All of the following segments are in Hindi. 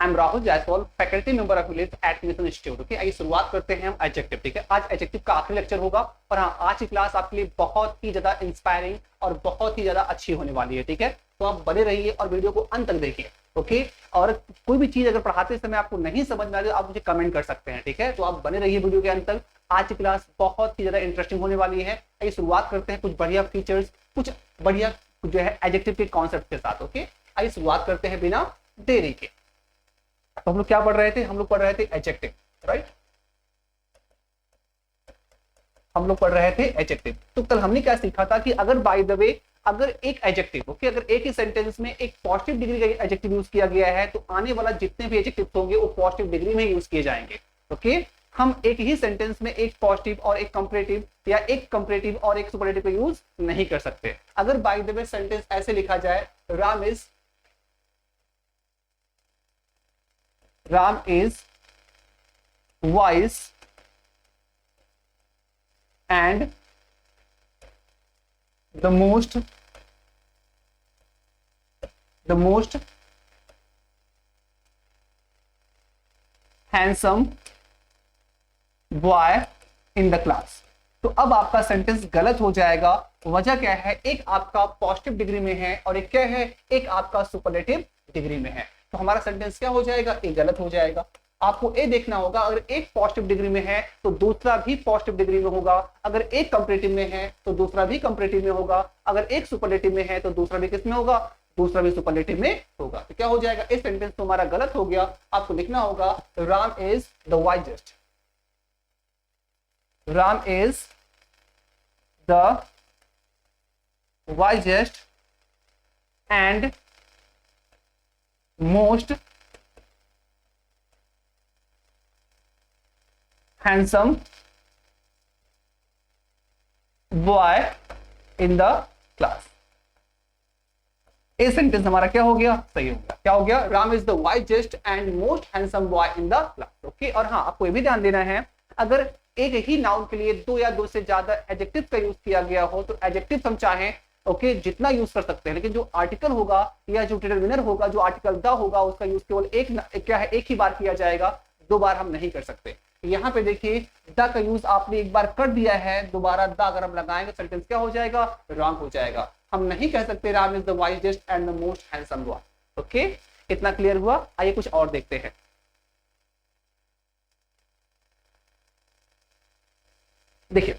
I am Rahul Jaiswal, faculty member affiliate at Mission Institute. Okay, आइए शुरुआत करते हैं हम एडजेक्टिव। ठीक है, आज एडजेक्टिव का आखिरी लेक्चर होगा और हाँ, आज की क्लास आपके लिए बहुत ही ज्यादा इंस्पायरिंग और बहुत ही ज्यादा अच्छी होने वाली है। ठीक है, तो आप बने रहिए और वीडियो को अंत तक देखिए। ओके, और कोई भी चीज अगर पढ़ाते समय आपको नहीं समझ में आ रही तो आप मुझे कमेंट कर सकते हैं। ठीक है, तो आप बने रहिए वीडियो के अंत तक। आज की क्लास बहुत ही ज्यादा इंटरेस्टिंग होने वाली है। आइए शुरुआत करते हैं कुछ बढ़िया फीचर्स, कुछ बढ़िया जो है एडजेक्टिव के कॉन्सेप्ट के साथ। ओके, आइए शुरुआत करते हैं बिना देरी के। तो हम लोग क्या पढ़ रहे थे? हम लोग पढ़ रहे थे एडजेक्टिव, राइट? हम लोग पढ़ रहे थे एडजेक्टिव। तो कल हमने क्या सीखा था कि अगर बाय द वे अगर एक एडजेक्टिव, ओके, अगर एक ही सेंटेंस में एक पॉजिटिव डिग्री का एडजेक्टिव यूज किया गया है तो आने वाला जितने भी एडजेक्टिव होंगे वो पॉजिटिव डिग्री में यूज किए जाएंगे। ओके, हम एक ही सेंटेंस में एक पॉजिटिव और एक कंपैरेटिव या एक कंपैरेटिव और एक सुपरलेटिव का यूज नहीं कर सकते। अगर बाय द वे सेंटेंस ऐसे लिखा जाए, Ram is wise and the most handsome boy in the class। तो अब आपका सेंटेंस गलत हो जाएगा। वजह क्या है? एक आपका पॉजिटिव डिग्री में है और एक क्या है? एक आपका सुपरलेटिव डिग्री में है। तो हमारा सेंटेंस क्या हो जाएगा? ए गलत हो जाएगा। आपको ए देखना होगा, अगर एक पॉजिटिव डिग्री में है तो दूसरा भी पॉजिटिव डिग्री में होगा, अगर एक कंपैरेटिव में है तो दूसरा भी कंपैरेटिव में होगा, अगर एक सुपरलेटिव में है तो दूसरा भी किस में होगा? दूसरा भी सुपरलेटिव में होगा। तो क्या हो जाएगा? इस सेंटेंस तो हमारा गलत हो गया। आपको लिखना होगा Ram is the wisest, Ram is the wisest and most handsome boy in the class। ये सेंटेंस हमारा क्या हो गया? सही हो गया। क्या हो गया? Ram is the wisest and most handsome boy in the class. Okay, और हाँ, आपको ये भी ध्यान देना है, अगर एक ही नाउन के लिए दो या दो से ज्यादा एडजेक्टिव का यूज किया गया हो तो एडजेक्टिव हम चाहें ओके जितना यूज कर सकते हैं, लेकिन जो आर्टिकल होगा या जो डिटरमिनर होगा, जो आर्टिकल द होगा, उसका यूज केवल क्या है? एक ही बार किया जाएगा, दो बार हम नहीं कर सकते। यहाँ पे देखिए द का यूज आपने एक बार कर दिया है, दोबारा द अगर हम लगाएंगे सेंटेंस क्या हो जाएगा? रॉन्ग हो जाएगा। हम नहीं कह सकते Ram is the wisest and the most handsome boy. Okay, इतना क्लियर हुआ? आइए कुछ और देखते हैं। देखिए,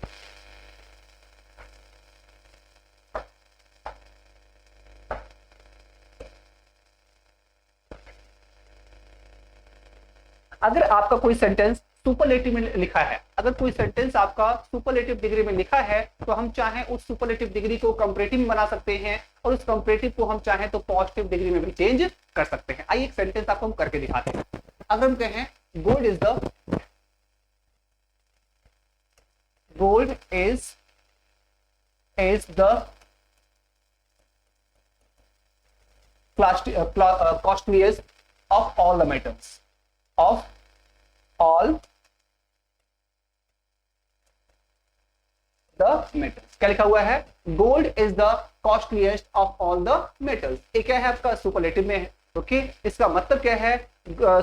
अगर आपका कोई सेंटेंस सुपरलेटिव में लिखा है, अगर कोई सेंटेंस आपका सुपरलेटिव डिग्री में लिखा है तो हम चाहें उस सुपरलेटिव डिग्री को कंपैरेटिव में बना सकते हैं और उस कंपैरेटिव को हम चाहें तो पॉजिटिव डिग्री में भी चेंज कर सकते हैं। आइए एक सेंटेंस आपको हम करके दिखाते हैं। अगर हम कहें gold is the costliest of all the metals, of all the metals। क्या लिखा हुआ है? Gold is the costliest of all the metals. ये क्या है? आपका सुपरलेटिव में है। ओके, इसका मतलब क्या है?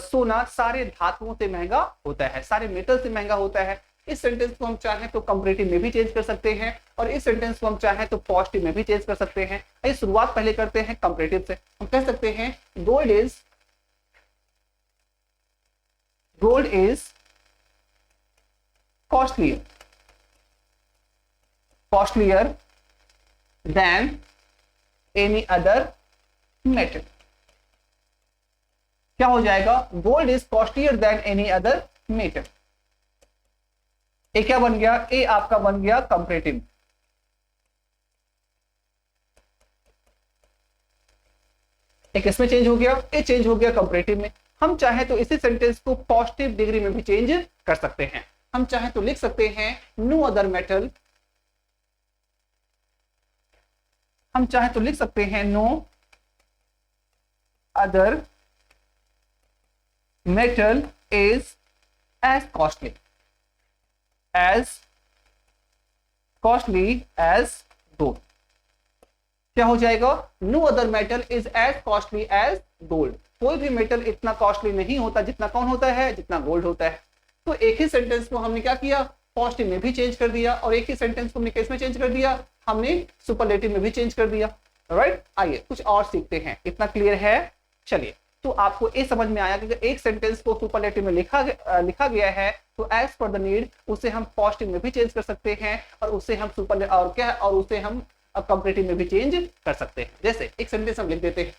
सोना सारे धातुओं से महंगा होता है, सारे मेटल से महंगा होता है। इस सेंटेंस को हम चाहें तो कंपैरेटिव में भी चेंज कर सकते हैं और इस सेंटेंस को हम चाहें तो पॉजिटिव में भी चेंज कर सकते हैं। आइए शुरुआत पहले करते हैं कंपैरेटिव से। हम कह सकते हैं gold is costlier than any other metal। क्या हो जाएगा? Gold is costlier than any other metal. ए क्या बन गया? ए आपका बन गया कंपैरेटिव। एक इसमें चेंज हो गया, ए चेंज हो गया कंपैरेटिव में। हम चाहे तो इसी सेंटेंस को पॉजिटिव डिग्री में भी चेंज कर सकते हैं। हम चाहे तो लिख सकते हैं नो अदर मेटल, हम चाहे तो लिख सकते हैं no other metal is as costly as gold. क्या हो जाएगा? No other metal is as costly as gold. कोई भी मेटल इतना कॉस्टली नहीं होता जितना कौन होता है, जितना गोल्ड होता है। तो एक ही सेंटेंस को हमने क्या किया, पॉजिटिव में भी चेंज कर दिया, और एक ही सेंटेंस को हमने किस में चेंज कर दिया, हमने सुपरलेटिव में भी चेंज कर दिया। राइट, आइए कुछ और सीखते हैं। इतना क्लियर है? चलिए, तो आपको ये समझ में आया कि एक सेंटेंस को सुपरलेटिव में लिखा गया है तो एज पर द नीड उसे हम पॉजिटिव में भी चेंज कर सकते हैं, और उसे हम सुपर और क्या है, और उसे हम कंपैरेटिव में भी चेंज कर सकते हैं। जैसे एक सेंटेंस हम लिख देते हैं,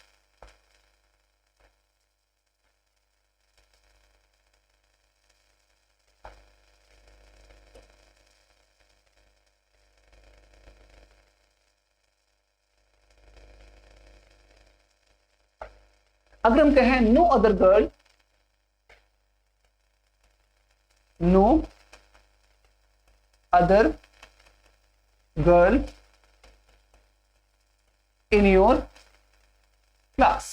अगर हम कहें no other girl, no other girl in your class,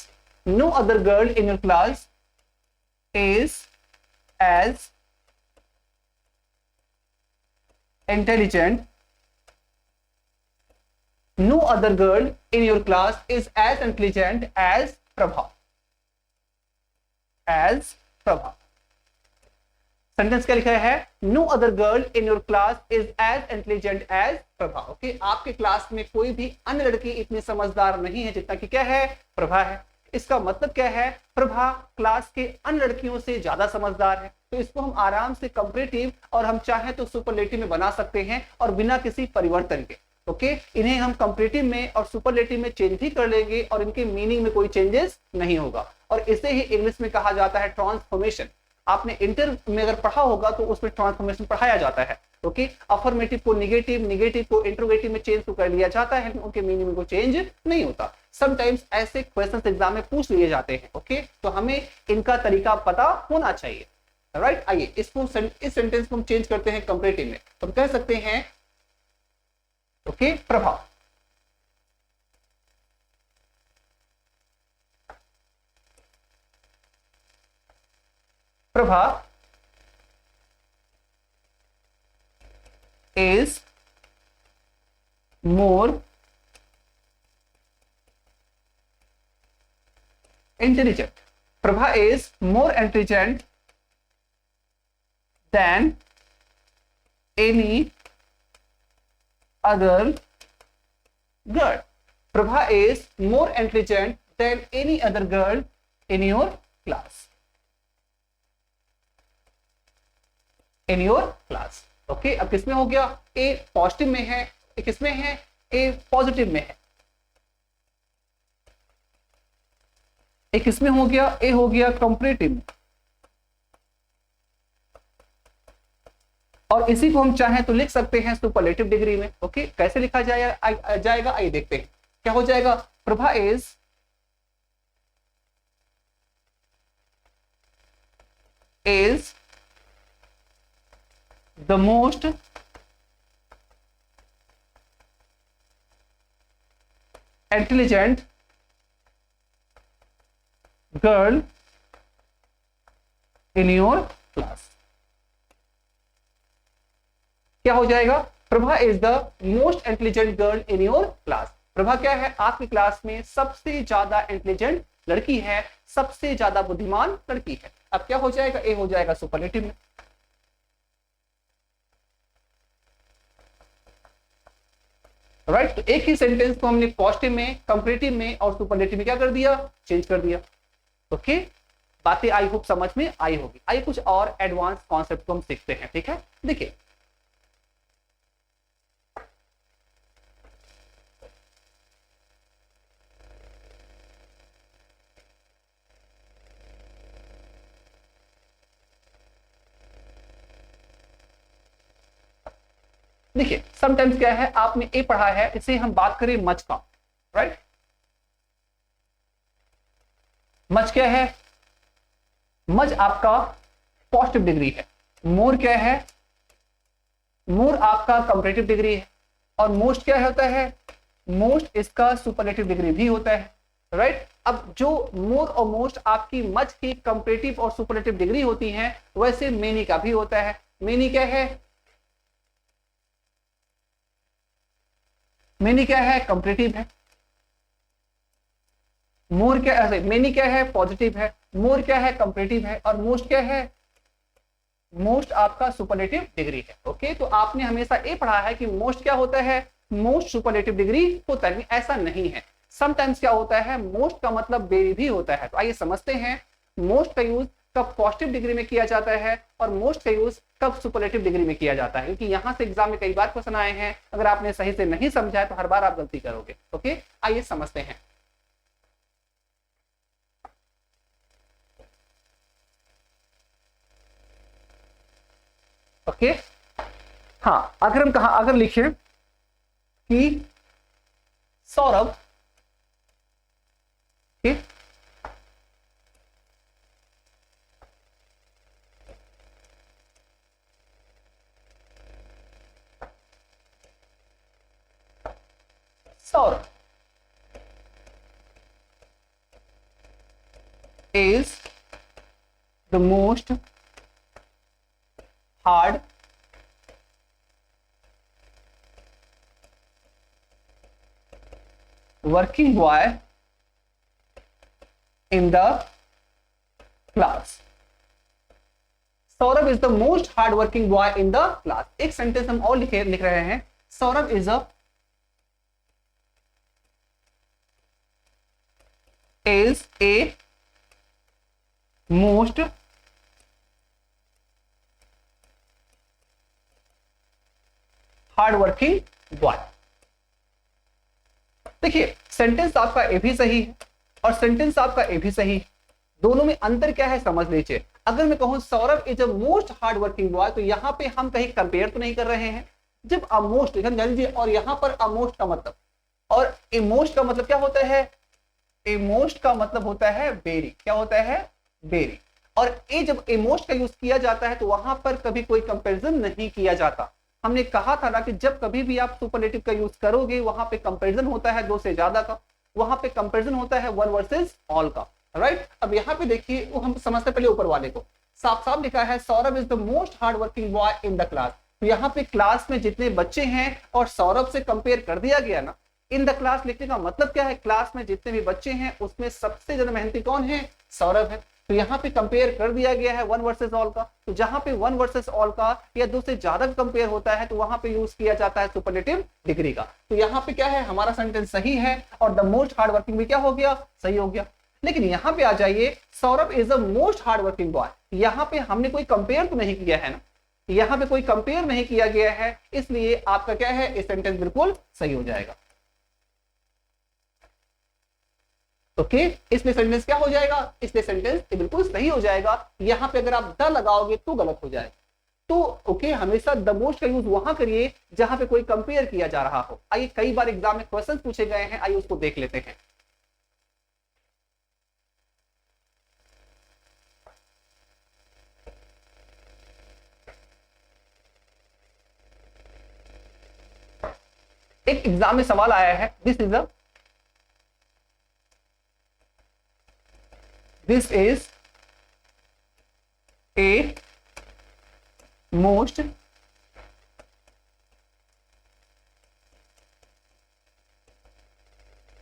no other girl in your class is as intelligent, no other girl in your class is as intelligent as Prabha, as Prabha। Sentence क्या लिखा है, no other girl in your class is as intelligent as Prabha. Okay, आपके क्लास में कोई भी अन्य लड़की इतनी समझदार नहीं है जितना कि क्या है, प्रभा है। इसका मतलब क्या है, प्रभा क्लास के अन्य लड़कियों से ज्यादा समझदार है। तो इसको हम आराम से कंपैरेटिव और हम चाहें तो सुपरलेटिव में बना सकते हैं, और बिना किसी परिवर्तन के। ओके, इन्हें हम कंपैरेटिव में और सुपरलेटिव में चेंज भी कर लेंगे और इनके मीनिंग में कोई चेंजेस नहीं होगा। और इसे ही इंग्लिश में कहा जाता है ट्रांसफॉर्मेशन। आपने इंटर में अगर पढ़ा होगा तो उसमें ट्रांसफॉर्मेशन पढ़ाया जाता है। ओके, अफर्मेटिव को निगेटिव, निगेटिव को इंट्रोगेटिव में चेंज तो कर लिया जाता है, लेकिन उनके मीनिंग में कोई चेंज नहीं होता। समटाइम्स ऐसे क्वेश्चंस एग्जाम में पूछ लिए जाते हैं। ओके, तो हमें इनका तरीका पता होना चाहिए। राइट, आइए इसको इस सेंटेंस को हम चेंज करते हैं कंपैरेटिव में। तो हम कह सकते हैं okay, Prabha Prabha is more intelligent. Prabha is more intelligent than any other girl. Prabha is more intelligent than any other girl in your class. In your class. Okay, अब किसमें हो गया, ए पॉजिटिव में है, ए किसमें है, ए पॉजिटिव में है। ए किसमें हो गया, ए हो गया कंपैरेटिव में। और इसी को हम चाहें तो लिख सकते हैं सुपरलेटिव डिग्री में। ओके, कैसे लिखा जाएगा आइए देखते हैं। क्या हो जाएगा, Prabha is the most intelligent girl in your class। क्या हो जाएगा, Prabha is the most intelligent girl in your class. Prabha क्या है, आपकी क्लास में सबसे ज्यादा इंटेलिजेंट लड़की है, सबसे ज्यादा बुद्धिमान लड़की है। अब क्या हो जाएगा, ए हो जाएगा सुपरलेटिव में। राइट, तो एक ही सेंटेंस को हमने पॉजिटिव में, कंपैरेटिव में और सुपरलेटिव में क्या कर दिया, चेंज कर दिया। ओके, बातें आई होप समझ में आई होगी। आइए कुछ और एडवांस कॉन्सेप्ट को हम सीखते हैं। ठीक है, देखिए देखिए समटाइम्स क्या है, आपने ए पढ़ा है, इसे हम बात करें मच का। राइट, मच क्या है, मच आपका पॉजिटिव डिग्री है। मोर क्या है, मोर आपका कंपैरेटिव डिग्री है। और मोस्ट क्या होता है, मोस्ट इसका सुपरलेटिव डिग्री भी होता है। राइट, अब जो मोर और मोस्ट आपकी मच की कंपैरेटिव और सुपरलेटिव डिग्री होती है, वैसे मेनी का भी होता है। मेनी क्या है, मेनी क्या है, कंपैरेटिव है। मोर क्या है, मेनी क्या है, पॉजिटिव है, मोर क्या है, कंपैरेटिव है, और मोस्ट क्या है, मोस्ट आपका सुपरलेटिव डिग्री है। ओके, तो आपने हमेशा ये पढ़ा है कि मोस्ट क्या होता है, मोस्ट सुपरलेटिव डिग्री होता है, ऐसा नहीं है। समटाइम्स क्या होता है, मोस्ट का मतलब वेरी भी होता है। तो आइए समझते हैं मोस्ट का यूज कब पॉजिटिव डिग्री में किया जाता है और मोस्ट का यूज कब सुपरलेटिव डिग्री में किया जाता है, क्योंकि यहां से एग्जाम में कई बार क्वेश्चन आए हैं, अगर आपने सही से नहीं समझा है तो हर बार आप गलती करोगे। ओके, आइए समझते हैं। ओके, हाँ, अगर हम अगर लिखें कि Saurabh, okay, Saurabh is the most hard working boy in the class. Saurabh is the most hard working boy in the class. एक सेंटेंस हम और लिख रहे हैं, Saurabh is a most hard working boy. देखिए, सेंटेंस आपका ए भी सही है और सेंटेंस आपका ए भी सही है, दोनों में अंतर क्या है समझ लीजिए। अगर मैं कहूं Saurabh is a most hard working boy, तो यहां पे हम कहीं कंपेयर तो नहीं कर रहे हैं। जब अमोस्ट जान लीजिए, और यहां पर अमोस्ट का मतलब और इमोस्ट का मतलब क्या होता है, इमोस्ट का मतलब होता है वेरी, क्या होता है, वेरी। और ये जब इमोस्ट का यूज किया जाता है तो वहां पर कभी कोई कंपैरिजन नहीं किया जाता। हमने कहा था ना कि जब कभी भी आप सुपरलेटिव का यूज करोगे वहां पे कंपैरिजन होता है दो से ज्यादा का, वहां पे कंपैरिजन होता है वन वर्सेस ऑल का, राइट। अब यहाँ पे देखिए, वो हम समझते पहले ऊपर वाले को, साफ साफ लिखा है Saurabh is the most hard working boy in the class. तो यहाँ पे क्लास में जितने बच्चे हैं और सौरभ से कंपेयर कर दिया गया ना, इन द क्लास लिखने का मतलब क्या है, क्लास में जितने भी बच्चे हैं उसमें सबसे ज्यादा मेहनती कौन है, सौरभ है। तो यहाँ पे कंपेयर कर दिया गया है वन वर्सेस ऑल का। तो जहां पे वन वर्सेस ऑल का या दो से ज्यादा कंपेयर होता है तो वहां पे यूज किया जाता है सुपरलेटिव डिग्री का। तो यहाँ पे क्या है, हमारा सेंटेंस सही है और द मोस्ट हार्ड वर्किंग भी क्या हो गया, सही हो गया। लेकिन यहाँ पे आ जाइए, Saurabh is the most hard working boy, यहाँ पे हमने कोई कंपेयर तो नहीं किया है ना, यहाँ पे कोई कंपेयर नहीं किया गया है, इसलिए आपका क्या है, इस सेंटेंस बिल्कुल सही हो जाएगा। ओके, इसलिए सेंटेंस क्या हो जाएगा, इसलिए सेंटेंस बिल्कुल सही हो जाएगा। यहां पे अगर आप द लगाओगे तो गलत हो जाएगा। तो ओके, हमेशा द मोस्ट का यूज वहां करिए जहां पे कोई कंपेयर किया जा रहा हो। आइए, कई बार एग्जाम में क्वेश्चन पूछे गए हैं, आइए उसको देख लेते हैं। एक एग्जाम में सवाल आया है, this is a most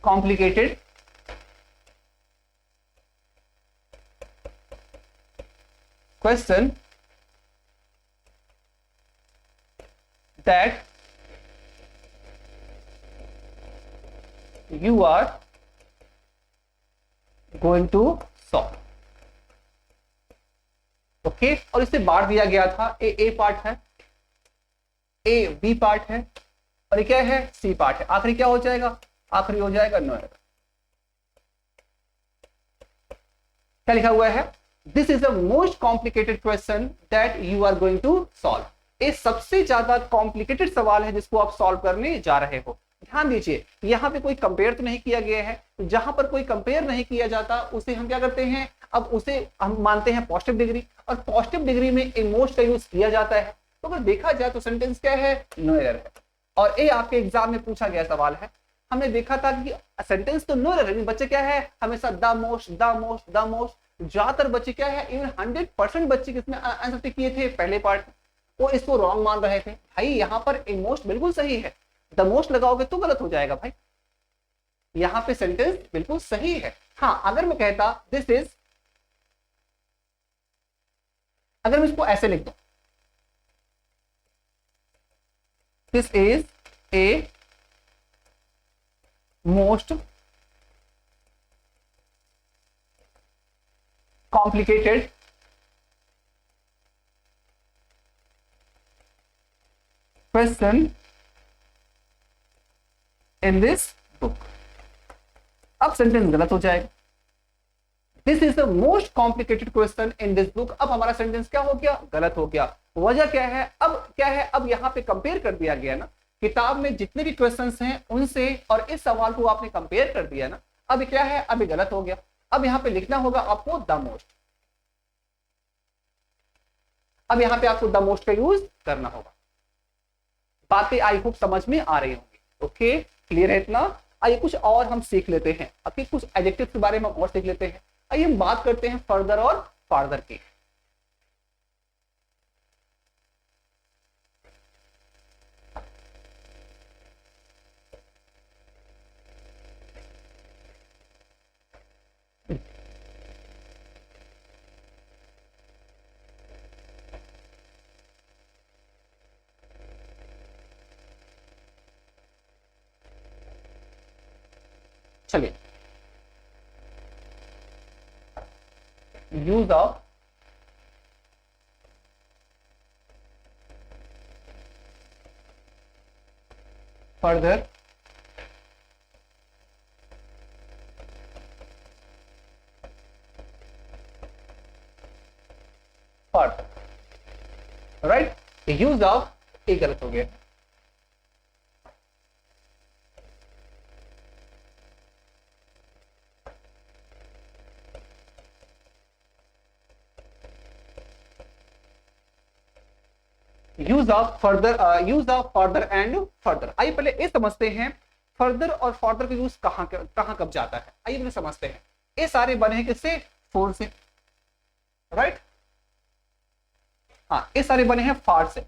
complicated question that you are going to solve. Okay, और इसे बांट दिया गया था, ए पार्ट है, ए बी पार्ट है, और ये क्या है, सी पार्ट है। आखिरी क्या हो जाएगा, आखिरी हो जाएगा नोएडा। क्या लिखा हुआ है, this is the most complicated question that you are going to solve. ये सबसे ज्यादा कॉम्प्लिकेटेड सवाल है जिसको आप सॉल्व करने जा रहे हो। ध्यान दीजिए, यहाँ पे कोई कंपेयर तो नहीं किया गया है, तो जहां पर कोई कंपेयर नहीं किया जाता उसे हम क्या करते हैं, अब उसे हम मानते हैं पॉजिटिव डिग्री, और पॉजिटिव डिग्री में ए मोस्ट का यूज किया जाता है। तो अगर देखा जाए तो सेंटेंस क्या है, नो एरर है। और ये आपके एग्जाम में पूछा गया सवाल है। हमने देखा था कि सेंटेंस तो नो एरर है, बच्चे क्या है, हमेशा the most the most the most. ज्यादातर बच्चे क्या है, इवन 100% बच्चे किसमें आंसर किए थे, पहले पार्ट, वो इसको रॉन्ग मान रहे थे। भाई यहाँ पर ए मोस्ट बिल्कुल सही है, द मोस्ट लगाओगे तो गलत हो जाएगा भाई। यहाँ पे सेंटेंस बिल्कुल सही है। हाँ, अगर मैं कहता दिस इज, अगर मैं इसको ऐसे लिख दूं, this is a most complicated question in this book, अब सेंटेंस गलत हो जाएगा। This is the most complicated question in this book, अब हमारा सेंटेंस क्या हो गया, गलत हो गया। वजह क्या है, अब क्या है, अब यहाँ पे कंपेयर कर दिया गया ना, किताब में जितने भी क्वेश्चंस हैं उनसे, और इस सवाल को आपने कंपेयर कर दिया ना, अब क्या है, अभी गलत हो गया। अब यहाँ पे लिखना होगा आपको द मोस्ट, अब यहाँ पे आपको द मोस्ट का यूज करना होगा। बातें आई होप समझ में आ रही होंगी, ओके, क्लियर है इतना। आइए कुछ और हम सीख लेते हैं, अभी कुछ एडजेक्टिव के बारे में और सीख लेते हैं। आइए हम बात करते हैं फर्दर और फार्दर की। चलिए, use of further further, right, use of, ये गलत हो गया। Use of further, use of further and further. आइए पहले ये समझते हैं फर्दर और फर्दर का यूज कहां कब जाता है। आइए पहले समझते हैं, ये सारे बने हैं किससे, फोर से, राइट, हाँ, ये सारे बने हैं फार से।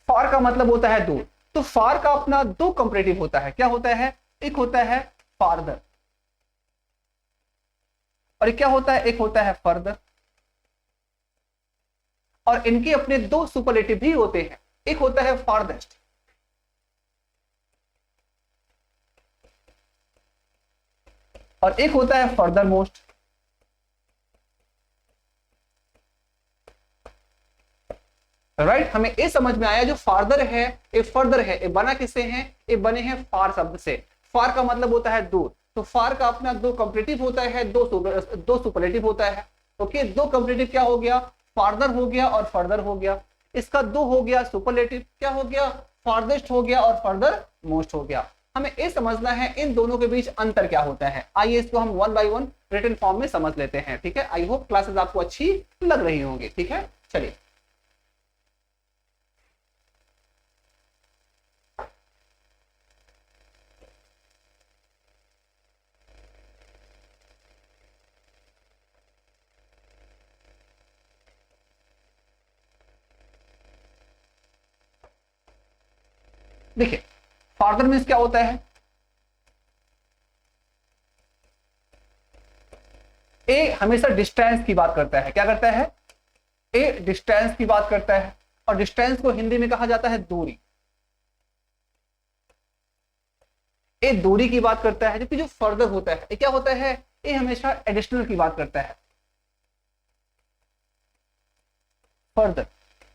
फार का मतलब होता है दूर, तो फार का अपना दो कंपैरेटिव होता है, क्या होता है, एक होता है फार्दर, और क्या होता है, एक होता है फर्दर, और इनके अपने दो सुपरलेटिव भी होते हैं, एक होता है फार्देस्ट, और एक होता है फर्दर मोस्ट। राइट, हमें ये समझ में आया, जो फार्दर है, ये फर्दर है, ये बना किससे है, ये बने हैं फार शब्द से। फार का मतलब होता है दूर, तो फार का अपना दो कंपैरेटिव होता है, दो सुपरलेटिव होता है। ओके, दो कंपैरेटिव क्या हो गया, फार्दर हो गया और फर्दर हो गया। इसका दो हो गया सुपरलेटिव, क्या हो गया, फार्देस्ट हो गया और फर्दर मोस्ट हो गया। हमें ये समझना है इन दोनों के बीच अंतर क्या होता है। आइए इसको हम one by one written form में समझ लेते हैं, ठीक है। आई होप क्लासेस आपको अच्छी लग रही होंगी, ठीक है। चलिए, देखिए फार्दर मीन्स क्या होता है, ए हमेशा डिस्टेंस की बात करता है, क्या करता है, ए डिस्टेंस की बात करता है, और डिस्टेंस को हिंदी में कहा जाता है दूरी। ए दूरी की बात करता है, जबकि जो फर्दर होता है ये क्या होता है, ये हमेशा एडिशनल की बात करता है। फर्दर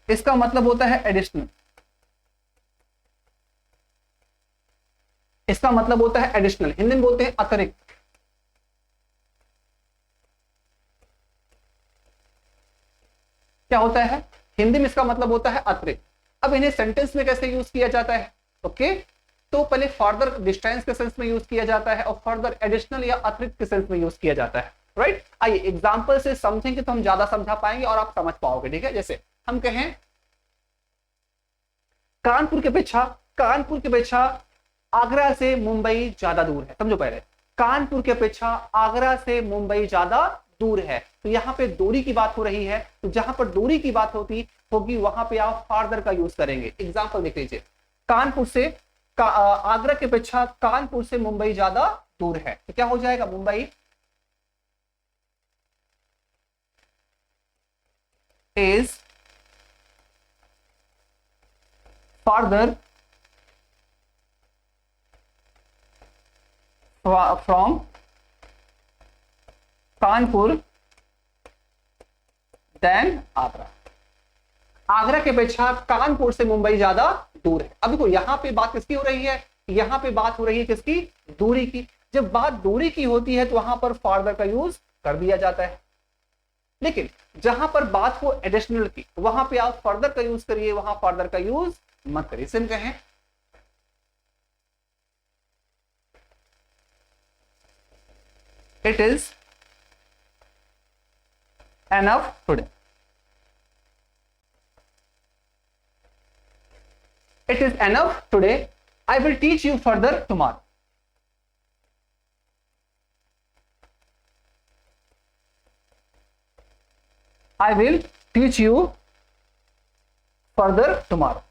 इसका मतलब होता है एडिशनल, इसका मतलब होता है एडिशनल, हिंदी में बोलते हैं अतिरिक्त। क्या होता है, हिंदी में इसका मतलब होता है अतिरिक्त। अब इन्हें सेंटेंस में कैसे यूज किया जाता है, ओके, तो पहले फर्दर डिस्टेंस के सेंस में यूज किया जाता है, और फर्दर एडिशनल या अतिरिक्त के सेंस में यूज किया जाता है, राइट। आइए एग्जांपल से समझेंगे तो हम ज्यादा समझा पाएंगे और आप समझ पाओगे, ठीक है। जैसे हम कहें कानपुर के अपेक्षा आगरा से मुंबई ज्यादा दूर है, समझो पहले, कानपुर के अपेक्षा आगरा से मुंबई ज्यादा दूर है, तो यहाँ पे दूरी की बात हो रही है, तो जहां पर दूरी की बात होगी वहां पे आप फार्दर का यूज करेंगे। एग्जांपल देख लीजिए, आगरा की अपेक्षा कानपुर से मुंबई ज्यादा दूर है, तो क्या हो जाएगा? Mumbai is farther from Kanpur than Agra. Agra की अपेक्षा कानपुर से मुंबई ज्यादा दूर है। अब देखो यहां पे बात किसकी हो रही है? यहां पे बात हो रही है किसकी? दूरी की। जब बात दूरी की होती है तो वहां पर फार्दर का यूज कर दिया जाता है, लेकिन जहां पर बात हो एडिशनल की वहां पे आप फर्दर का यूज करिए, वहां फार्दर का यूज मत करिए। सिम कहें it is enough today, it is enough today, I will teach you further tomorrow. I will teach you further tomorrow.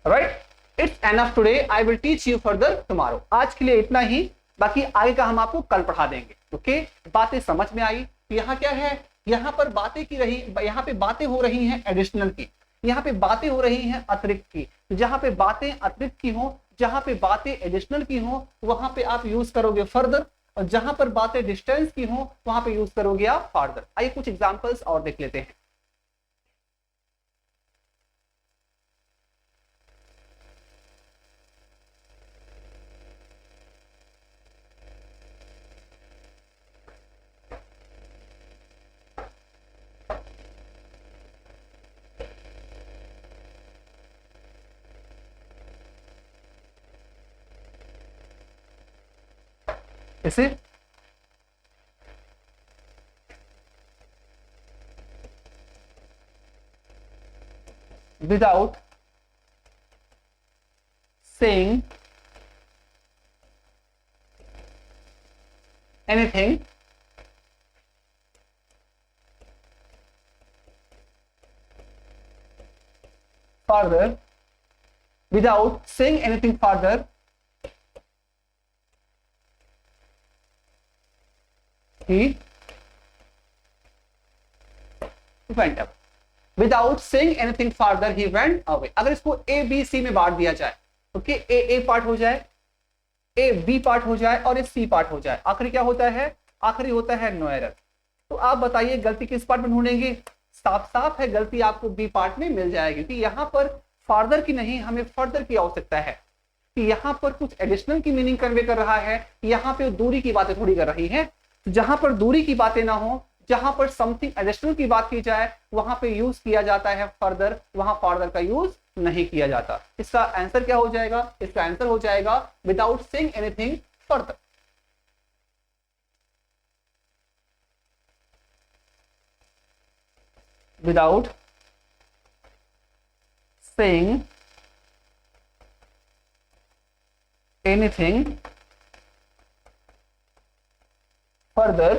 Right? It's enough today. I will teach you further tomorrow. आज के लिए इतना ही, बाकी आगे का हम आपको कल पढ़ा देंगे। ओके, बातें समझ में आई? यहाँ क्या है? यहाँ पर बातें की रही, यहाँ पे बातें हो रही हैं एडिशनल की, यहाँ पे बातें हो रही हैं अतिरिक्त की। जहां पे बातें अतिरिक्त की हो, जहां पे बातें एडिशनल की हो, वहां पे आप यूज करोगे फर्दर, और जहां पर बातें डिस्टेंस की हो वहां पे यूज करोगे आप फार्दर। आइए कुछ एग्जांपल्स और देख लेते हैं। इसे without saying anything further, without saying anything further, he went up. Without saying anything further, he went away. अगर इसको A B C में बांट दिया जाए, ओके, A पार्ट हो जाए, A B पार्ट हो जाए और C पार्ट हो जाए, आखिरी क्या होता है? आखिरी होता है नो एरर। तो आप बताइए गलती किस पार्ट में ढूंढेंगे? साफ साफ है गलती आपको B पार्ट में मिल जाएगी, क्योंकि यहाँ पर फार्दर की नहीं, हमें फर्दर की आवश्यकता है कि यहाँ पर कुछ एडिशनल की मीनिंग कन्वे कर रहा है, यहाँ पे दूरी की बातें थोड़ी कर रही है। तो जहां पर दूरी की बातें ना हो, जहां पर समथिंग एडिशनल की बात की जाए, वहां पे यूज किया जाता है फर्दर, वहां फार्दर का यूज नहीं किया जाता। इसका आंसर क्या हो जाएगा? इसका आंसर हो जाएगा without saying anything further. Without saying anything further,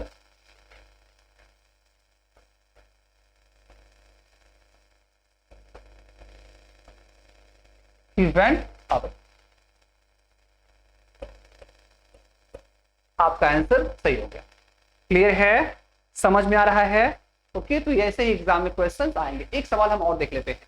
he went away. आपका आंसर सही हो गया। क्लियर है? समझ में आ रहा है? ओके, तो ऐसे ही एग्जाम में क्वेश्चंस आएंगे। एक सवाल हम और देख लेते हैं।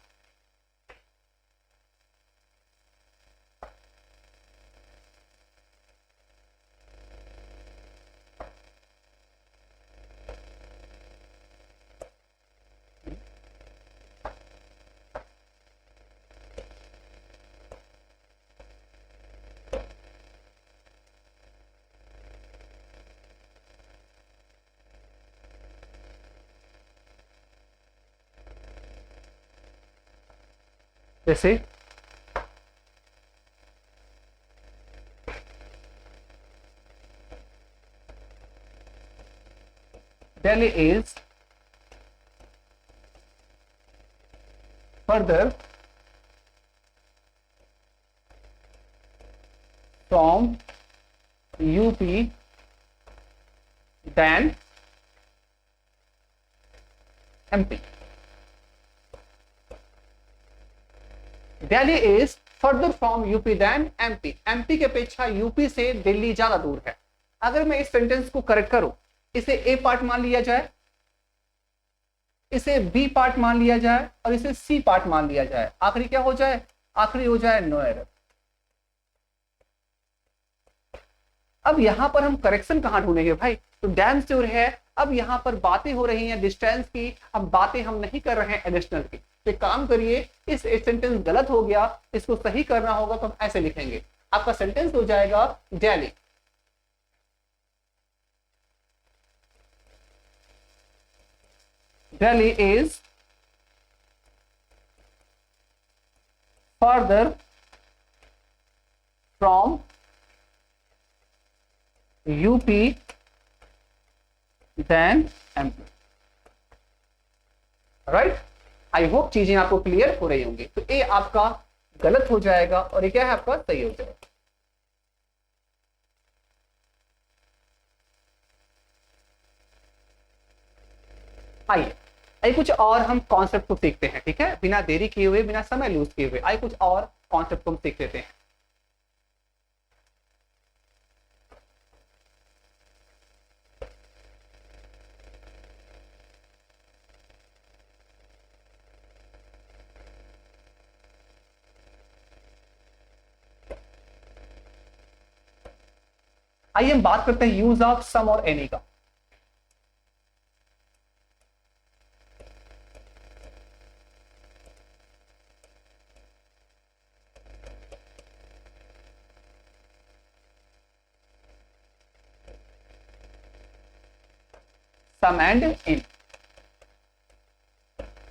जैसे Delhi is further from UP than MP. Delhi is farther from UP than MP. MP की अपेक्षा यूपी से दिल्ली ज्यादा दूर है. अगर मैं इस सेंटेंस को करेक्ट करूं, इसे ए पार्ट मान लिया जाए, इसे बी पार्ट मान लिया जाए और इसे सी पार्ट मान लिया जाए, आखिरी क्या हो जाए? आखिरी हो जाए नो एरर. अब यहां पर हम करेक्शन कहां ढूंढेंगे भाई? तो डैम श्योर है. अब यहां पर बातें हो रही हैं डिस्टेंस की, अब बातें हम नहीं कर रहे हैं एडिशनल की. तो काम करिए, इस सेंटेंस गलत हो गया, इसको सही करना होगा तो हम ऐसे लिखेंगे. आपका सेंटेंस हो जाएगा Delhi Delhi is further from UP than MP. Right. I hope चीजें आपको क्लियर हो रही होंगी. तो ए आपका गलत हो जाएगा और ये क्या है आपका सही हो जाएगा. आइए आइए कुछ और हम कॉन्सेप्ट को सीखते हैं. ठीक है, बिना देरी किए हुए, बिना समय लूज किए हुए, आइए कुछ और कॉन्सेप्ट को हम सीख लेते हैं. आइए हम बात करते हैं यूज ऑफ सम और एनी का. सम एंड इन.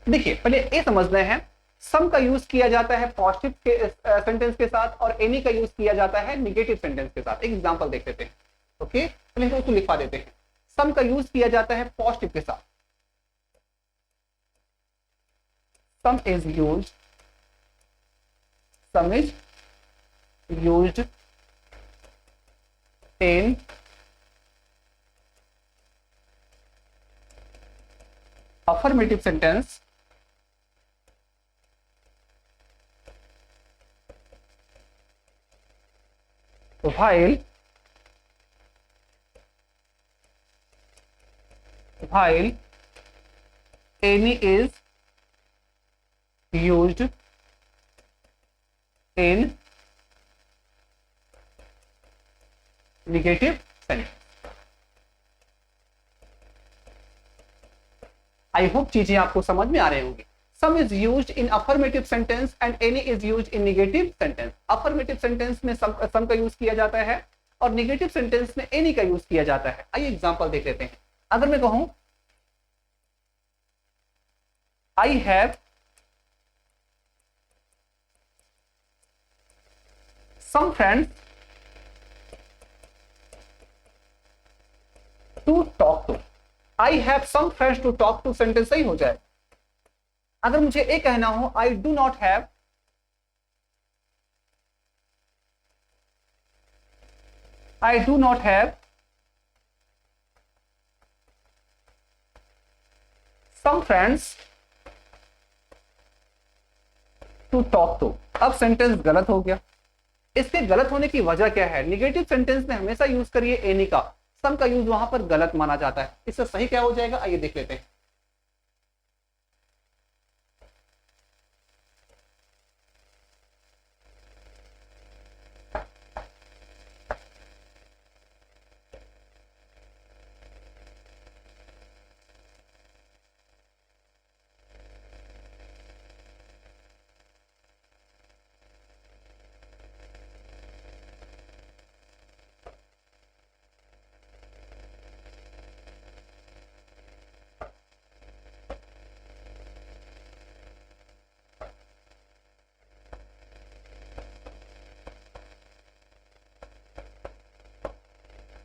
देखिए पहले ये समझना है, सम का यूज किया जाता है पॉजिटिव के सेंटेंस के साथ और एनी का यूज किया जाता है निगेटिव सेंटेंस के साथ. एक एग्जांपल देख लेते हैं. ओके, पहले हम उसको लिखवा देते हैं. सम का यूज किया जाता है पॉजिटिव के साथ. सम is used in affirmative sentence while any is used in negative sentence. I hope चीजें आपको समझ में आ रही होंगी. सम is used in affirmative sentence and any is used in negative sentence. Affirmative sentence में सम का यूज किया जाता है और नेगेटिव सेंटेंस में एनी का यूज किया जाता है. आइए एग्जांपल देख लेते हैं. अगर मैं कहूं I have some friends to talk to. I have some friends to talk to sentence सही हो जाए. अगर मुझे ये कहना हो I do not have some friends to talk to. अब सेंटेंस गलत हो गया. इसके गलत होने की वजह क्या है? निगेटिव सेंटेंस में हमेशा यूज करिए एनी का, सम का यूज वहां पर गलत माना जाता है. इससे सही क्या हो जाएगा? आइए देख लेते हैं.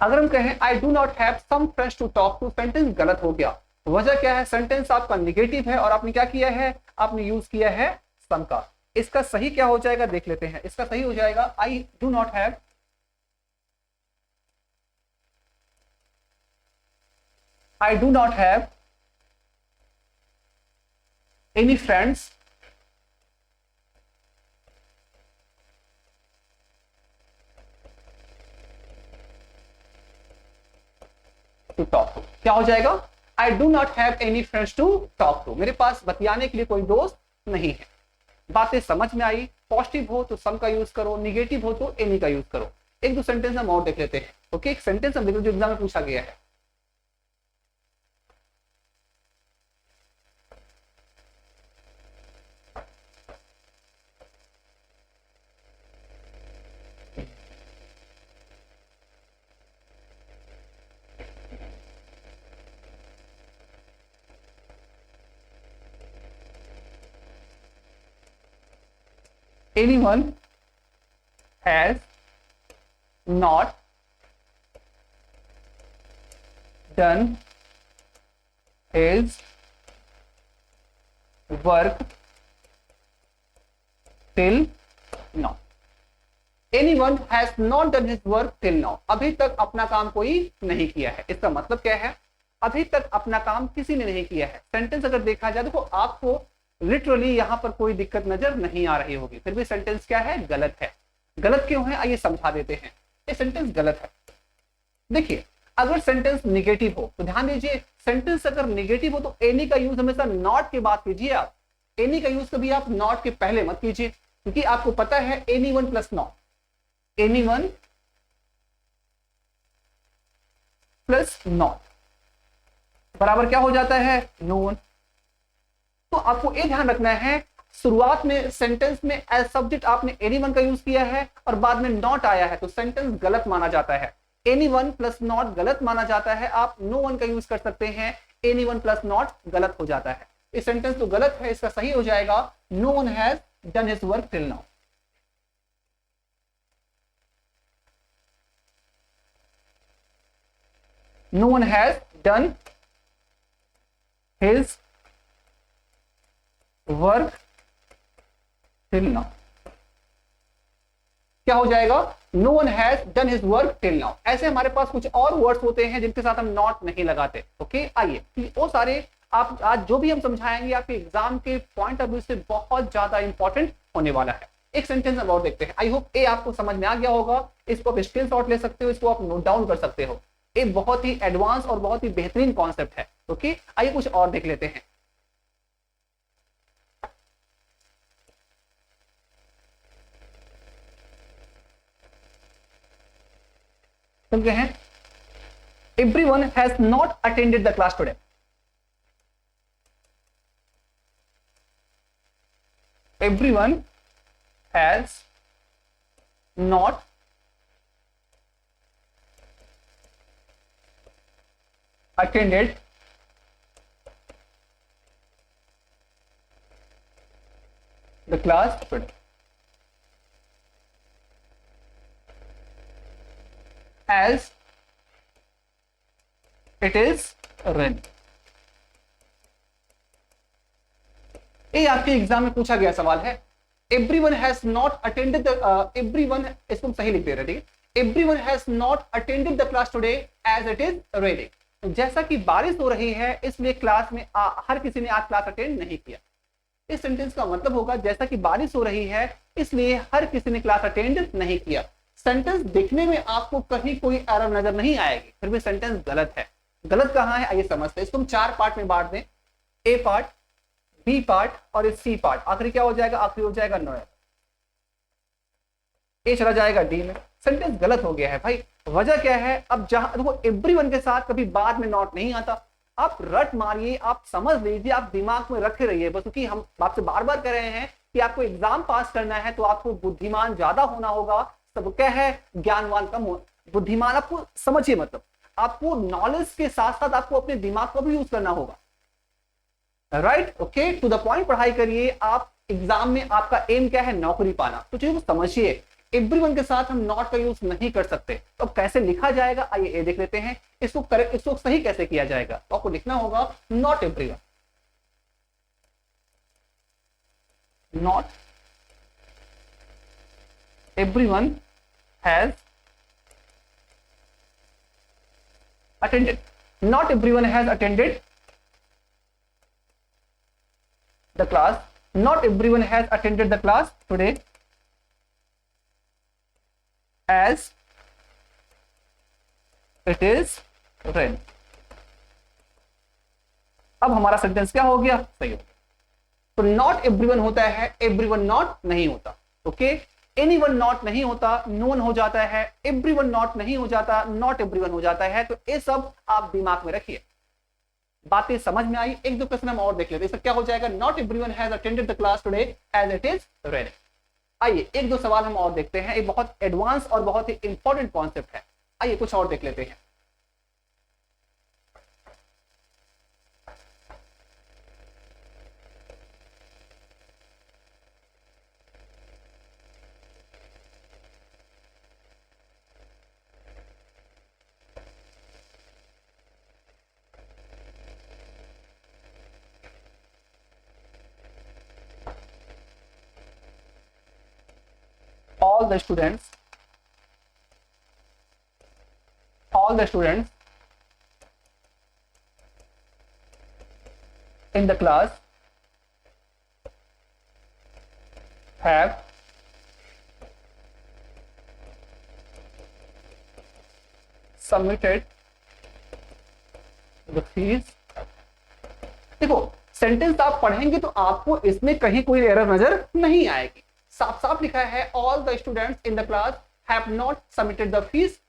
अगर हम कहें I do not have some friends to talk to, sentence गलत हो गया. वजह क्या है? सेंटेंस आपका निगेटिव है और आपने क्या किया है? आपने यूज किया है सम का. इसका सही क्या हो जाएगा देख लेते हैं. इसका सही हो जाएगा I do not have any friends to talk to. क्या हो जाएगा? I do not have any friends to talk to. मेरे पास बतियाने के लिए कोई दोस्त नहीं है। बातें समझ में आई? पॉजिटिव हो तो सम का यूज करो, निगेटिव हो तो एनी का यूज करो। एक दो सेंटेंस हम और देख लेते हैं। ओके, एक सेंटेंस हम देख लेते हैं जो एग्जाम में पूछा गया है। Anyone has not done his work till now. Anyone has not done his work till now. अभी तक अपना काम कोई नहीं किया है। इसका मतलब क्या है? अभी तक अपना काम किसी ने नहीं किया है। सेंटेंस अगर देखा जाए देखो, आपको लिटरली यहां पर कोई दिक्कत नजर नहीं आ रही होगी, फिर भी सेंटेंस क्या है? गलत है। गलत क्यों है? आइए समझा देते हैं। ये सेंटेंस गलत है। देखिए, अगर सेंटेंस निगेटिव हो तो ध्यान दीजिए, सेंटेंस अगर निगेटिव हो तो एनी का यूज हमेशा नॉट के बाद कीजिए। आप एनी का यूज कभी आप नॉट के पहले मत कीजिए, क्योंकि आपको पता है any one plus not, any one plus not बराबर क्या हो जाता है? No one. तो आपको ये ध्यान रखना है, शुरुआत में सेंटेंस में एज सब्जेक्ट आपने एनीवन का यूज किया है और बाद में नॉट आया है, तो सेंटेंस गलत माना जाता है। एनीवन प्लस नॉट गलत माना जाता है। आप नो वन का यूज कर सकते हैं, एनीवन प्लस नॉट गलत हो जाता है। ये सेंटेंस तो गलत है, इसका सही हो जाएगा no one has done his work till now. No one has done his work till now. क्या हो जाएगा? No one has done his work till now. ऐसे हमारे पास कुछ और वर्ड्स होते हैं जिनके साथ हम नॉट नहीं लगाते। ओके, आइए वो सारे आप आज जो भी हम समझाएंगे आपके एग्जाम के पॉइंट ऑफ व्यू से बहुत ज्यादा इंपॉर्टेंट होने वाला है। एक सेंटेंस हम और देखते हैं। आई होप ये आपको समझ में आ गया होगा। इसको आप स्क्रीन शॉट ले सकते हो, इसको आप नोट डाउन कर सकते हो। ये बहुत ही एडवांस और बहुत ही बेहतरीन कॉन्सेप्ट है। ओके, आइए कुछ और देख लेते हैं। चलते हैं। Everyone has not attended the class today. Everyone has not attended the class today. As it is written. ये आपके एग्जाम में पूछा गया सवाल है। Everyone has not attended the everyone, इसको हम सही लिख दे रहे हैं, ठीक है। Everyone has not attended the class today as it is raining. जैसा कि बारिश हो रही है इसलिए क्लास में हर किसी ने आज क्लास अटेंड नहीं किया। इस सेंटेंस का मतलब होगा जैसा कि बारिश हो रही है इसलिए हर किसी ने क्लास अटेंड नहीं किया। सेंटेंस देखने में आपको कहीं कोई एरर नजर नहीं आएगी, फिर भी सेंटेंस गलत है। गलत कहां है आइए समझते हैं। इसको हम 4 पार्ट में बांट दें, ए पार्ट, बी पार्ट और सी पार्ट। आखिरी क्या हो जाएगा? आखिरी हो जाएगा नो। ए चला जाएगा डी में। सेंटेंस गलत हो गया है भाई। वजह क्या है? अब जहां देखो एवरीवन के साथ कभी बाद में नॉट नहीं आता। आप रट मारिए, आप समझ लीजिए, आप दिमाग में रखे रहिए बस, क्योंकि हम आपसे बार बार कह रहे हैं कि आपको एग्जाम पास करना है तो आपको बुद्धिमान ज्यादा होना होगा। सब क्या है? ज्ञानवान कम हो। बुद्धिमान आपको समझिए, मतलब आपको नॉलेज के साथ साथ आपको अपने दिमाग को भी यूज करना होगा। Right, okay, to the point पढ़ाई करिए। आप एग्जाम में आपका एम क्या है? नौकरी पाना। तो चीजों को समझिए। एवरीवन के साथ हम नॉट का यूज नहीं कर सकते, तो अब कैसे लिखा जाएगा आइए ये देख लेते हैं। इसको करेक्ट, इसको सही कैसे किया जाएगा? तो आपको लिखना होगा not everyone, not everyone has attended, not everyone has attended the class, not everyone has attended the class today as it is rain. अब हमारा सेंटेंस क्या हो गया, सही हो गया. तो नॉट एवरीवन होता है, एवरीवन नॉट नहीं होता. ओके, एनीवन नॉट नहीं होता, नो वन हो जाता है, एवरीवन नॉट नहीं हो जाता, नॉट एवरीवन हो जाता है. तो ये सब आप दिमाग में रखिए. बातें समझ में आई? एक दो क्वेश्चन हम और देख लेते हैं. इसका क्या हो जाएगा, not everyone has attended the class today as it is raining. आइए एक दो सवाल हम और देखते हैं. ये बहुत एडवांस और बहुत ही इंपॉर्टेंट कॉन्सेप्ट है. आइए कुछ और देख लेते हैं. all the students in the class have submitted the fees. देखो सेंटेंस आप पढ़ेंगे तो आपको इसमें कहीं कोई एरर नजर नहीं आएगी. साफ साफ लिखा है all the students in the class have not submitted the fees.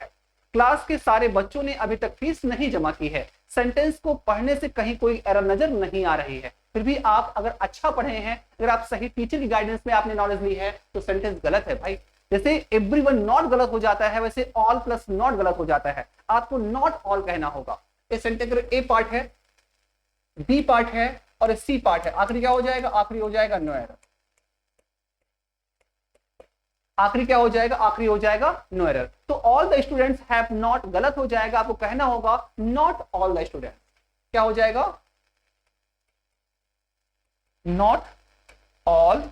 Class के सारे बच्चों ने अभी तक फीस नहीं जमा की है. सेंटेंस को पढ़ने से कहीं कोई एरर नजर नहीं आ रही है. फिर भी आप अगर अच्छा पढ़े हैं, अगर आप सही टीचर की गाइडेंस में आपने नॉलेज ली है, तो सेंटेंस गलत है भाई. जैसे एवरीवन नॉट गलत हो जाता है, वैसे ऑल प्लस नॉट गलत हो जाता है. आपको नॉट ऑल कहना होगा. इस सेंटेंस का ए पार्ट है, बी पार्ट है और सी पार्ट है. आखिरी क्या हो जाएगा, आखिरी हो जाएगा नो एरर. आखिरी क्या हो जाएगा, आखिरी हो जाएगा नो एरर. तो all the students have not गलत हो जाएगा. आपको कहना होगा नॉट ऑल द स्टूडेंट्स. क्या हो जाएगा, not all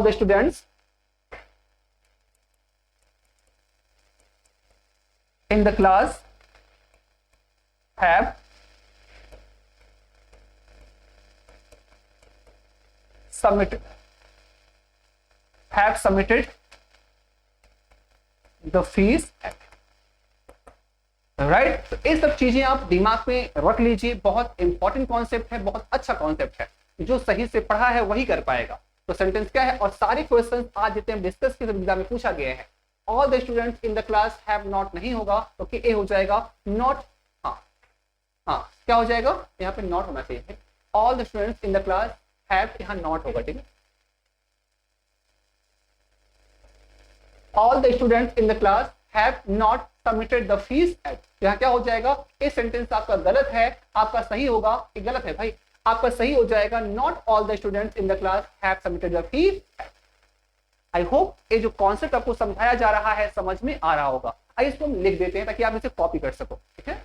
the students in the class have submitted the fees. Right. तो ये सब चीजें आप दिमाग में रख लीजिए. बहुत इंपॉर्टेंट कॉन्सेप्ट है, बहुत अच्छा कॉन्सेप्ट है. जो सही से पढ़ा है वही कर पाएगा. तो सेंटेंस क्या है, और सारे क्वेश्चन आज जितने हम डिस्कस किए एग्जाम में पूछा गया है. All the students in the class have not नहीं होगा, ओके, ए हो जाएगा नॉट. हाँ क्या हो जाएगा, यहाँ पे नॉट होना चाहिए. All the students in the class have, यहाँ नॉट होगा. ठीक है, all the students in the class have not submitted the fees at. यहाँ क्या हो जाएगा, ये सेंटेंस आपका गलत है, आपका सही होगा. ये गलत है भाई, आपका सही हो जाएगा not all the students in the class have submitted the fees yet. I hope ये जो कॉन्सेप्ट आपको समझाया जा रहा है समझ में आ रहा होगा. आइए इसको हम लिख देते हैं ताकि आप इसे कॉपी कर सको. ठीक है,